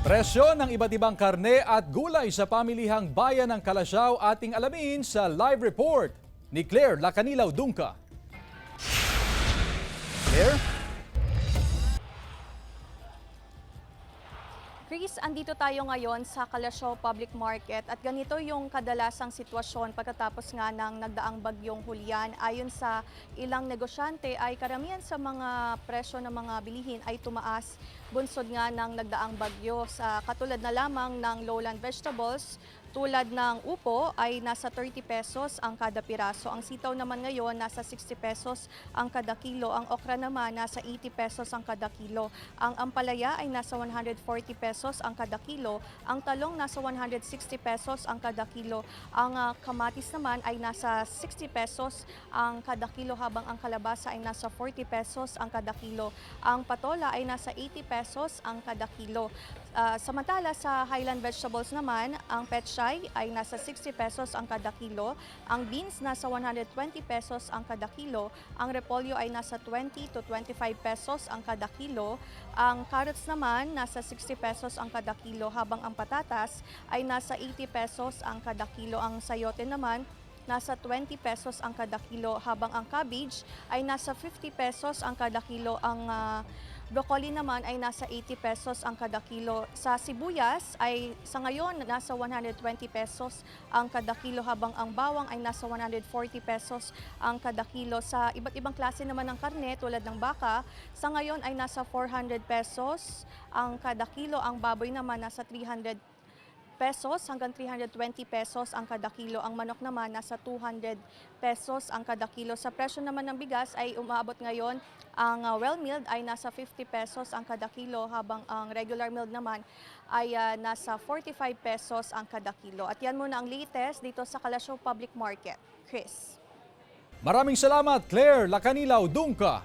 Presyo ng iba't ibang karne at gulay sa pamilihang bayan ng Calasiao ating alamin sa live report ni Claire Lacanilaw Dungca. Claire? Chris, andito tayo ngayon sa Calasiao Public Market at ganito yung kadalasang sitwasyon pagkatapos nga ng nagdaang bagyong Julian. Ayon sa ilang negosyante ay karamihan sa mga presyo ng mga bilihin ay tumaas bunsod nga ng nagdaang bagyo. Sa katulad na lamang ng lowland vegetables, tulad ng upo ay nasa 30 pesos ang kada piraso. Ang sitaw naman ngayon nasa 60 pesos ang kada kilo. Ang okra naman nasa 80 pesos ang kada kilo. Ang ampalaya ay nasa 140 pesos ang kada kilo. Ang talong nasa 160 pesos ang kada kilo. Ang kamatis naman ay nasa 60 pesos ang kada kilo habang ang kalabasa ay nasa 40 pesos ang kada kilo. Ang patola ay nasa 80 pesos ang kada kilo. Samantala sa highland vegetables naman, ang pechay ay nasa 60 pesos ang kada kilo, ang beans nasa 120 pesos ang kada kilo, ang repolyo ay nasa 20 to 25 pesos ang kada kilo, ang carrots naman nasa 60 pesos ang kada kilo habang ang patatas ay nasa 80 pesos ang kada kilo, ang sayote naman nasa 20 pesos ang kada kilo habang ang cabbage ay nasa 50 pesos ang kada kilo, ang broccoli naman ay nasa 80 pesos ang kada kilo. Sa sibuyas ay sa ngayon nasa 120 pesos ang kada kilo habang ang bawang ay nasa 140 pesos ang kada kilo. Sa iba't ibang klase naman ng karne tulad ng baka, sa ngayon ay nasa 400 pesos ang kada kilo. Ang baboy naman nasa 300 pesos hanggang 320 pesos ang kada kilo. Ang manok naman nasa 200 pesos ang kada kilo. Sa presyo naman ng bigas ay umaabot ngayon ang well-milled ay nasa 50 pesos ang kada kilo habang ang regular milled naman ay nasa 45 pesos ang kada kilo. At yan muna ang latest dito sa Calasiao Public Market. Chris. Maraming salamat, Claire Lacanilaw Dungca.